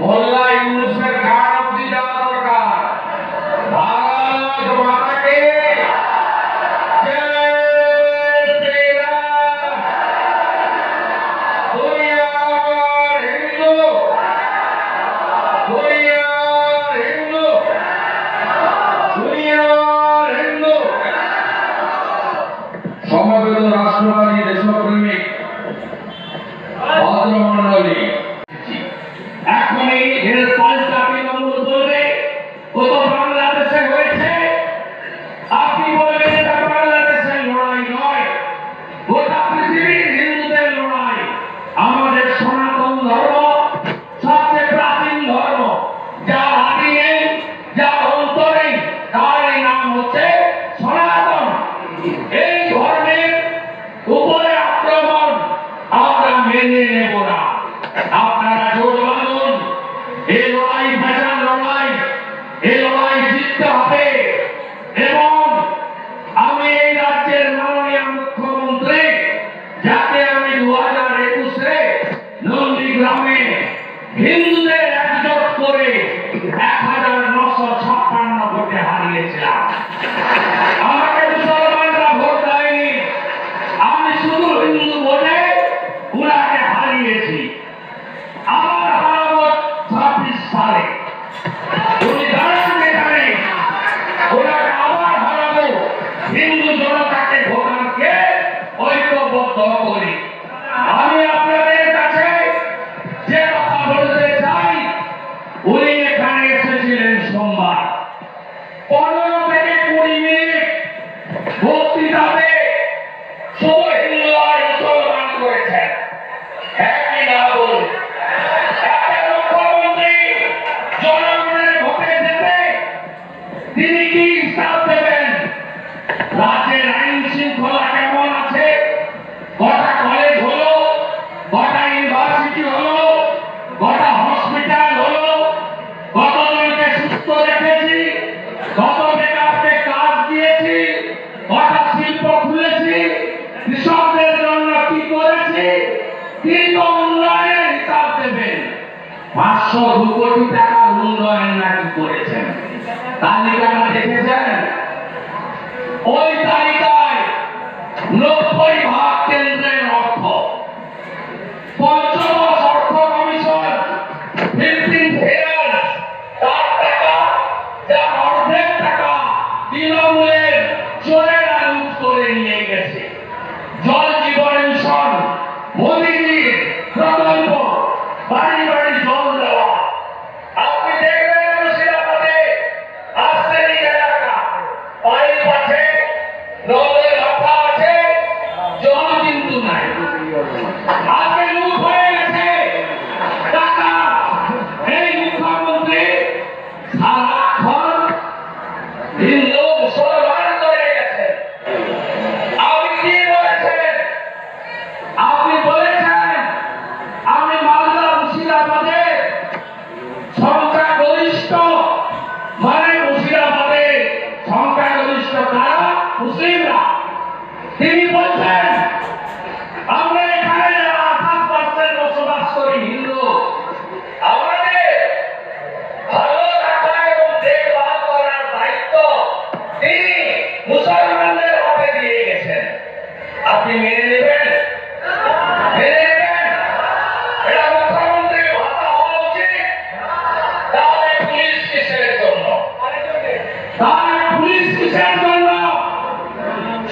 মোল্লা ইউনূসের ঘাট অব্দি যাওয়া দরকার। ভারত মাতাকে জয় শ্রীরাম। দুনিয়ার হিন্দু, দুনিয়ার হিন্দু, দুনিয়ার হিন্দু। সমবেত রাষ্ট্রবাদী দেশপ্রেমিক ভদ্রমণ্ডলী, এখনই এর পাল্টা তৃণমূল বলবে ও তো বাংলাদেশে হয়েছে, আপনি বলবেন এটা বাংলাদেশের লড়াই নয়, গোটা পৃথিবীর হিন্দুদের লড়াই। আমাদের সনাতন ধর্ম সবচেয়ে প্রাচীন ধর্ম, যা আদি নেই, যা অন্ত নেই, তারই নাম হচ্ছে সনাতন। এই ধর্মের উপরে আক্রমণ আমরা মেনে নেব না। আপনারা জোট বাঁধুন, এই লড়াই ভেজাল লড়াই, এই লড়াই জিততে হবে। এবং আমি এই রাজ্যের মাননীয় মুখ্যমন্ত্রী, যাকে আমি 2021-এ নন্দীগ্রামে হিন্দুদের একজোট করে 1956 ভোটে হারিয়েছিলাম। আমাকে মুসলমানরা ভোট দেয়নি, আমি শুধু হিন্দু ভোটে উনাকে হারিয়েছি। আবার হারাবো 26 সালে, উনি দাঁড়ান এখানে, ওনাকে আবার হারাবো। হিন্দু জনতাকে ভোটারকে ঐক্যবদ্ধ করি। আমি আপনাদের কাছে যে কথা বলতে চাই, উনি এখানে এসেছিলেন সোমবার, 15 থেকে 20 মিনিট বক্তৃতাতে শুধু হিন্দু আর মুসলমান করেছেন। হ্যাঁ কি না বলুন? একটা মুখ্যমন্ত্রী জনগণের ভোটে জিতে তিনি কি হিসাব দেবেন? রাজ্যের আইন শৃঙ্খলা কেমন আছে, কটা কলেজ হলো, কটা ইউনিভার্সিটি হলো, কটা হসপিটাল হলো, কতজনকে সুস্থ রেখেছি, কত বেকারকে কাজ দিয়েছি, কটা শিল্প খুলেছি, কৃষকদের জন্য কি করেছি, কিন্তু উন্নয়নের হিসাব দেবেন। 502 কোটি টাকার উন্নয়ন নাকি করেছেন, তালিকাটা দেখেছেন? ওই তালিকায় 90% কেন্দ্রের অর্থ। পঞ্চদশ অর্থ কমিশন 15 years, তার টাকা, যার অর্ধেক টাকা তৃণমূলের চোরেরা লুট করে নিয়ে গেছে। জল জীবন মিশন, মোদীজির প্রকল্প, বাড়ি বাড়ি জল দেওয়া। আপনি দেখবেন মুর্শিদাবাদে আর্সেনিক এলাকা, পাইপ আছে, নলের মাথা আছে, জল কিন্তু নাই। আজকে লুট হয়ে গেছে টাকা। এই মুখ্যমন্ত্রী সারাক্ষণ হিন্দু মুসলমান করে গেছেন। আপনি কি বলেছেন? আপনি বলেছেন আমি মালদা মুর্শিদাবাদে সংখ্যাগরিষ্ঠ, মানে মুর্শিদাবাদে সংখ্যাগরিষ্ঠ কারা? মুসলিমরা। তিনি বলছেন আমরা এখানে 28% বসবাস করি হিন্দু, আমাদের ভালো রাখা এবং দেখভাল করার দায়িত্ব তিনি মুসলমানদের হাতে দিয়ে গেছেন। আপনি মেনে নেবেন? মেনে নেবেন? এটা মুখ্যমন্ত্রীর ভাষা হওয়া উচিত। তাহলে পুলিশ কিসের জন্য? তাহলে পুলিশ কিসের জন্য?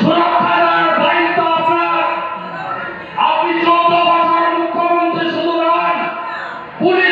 সুরক্ষা দেওয়ার দায়িত্ব আপনার। আপনি 14 বছর মুখ্যমন্ত্রী শুধু নন, পুলিশ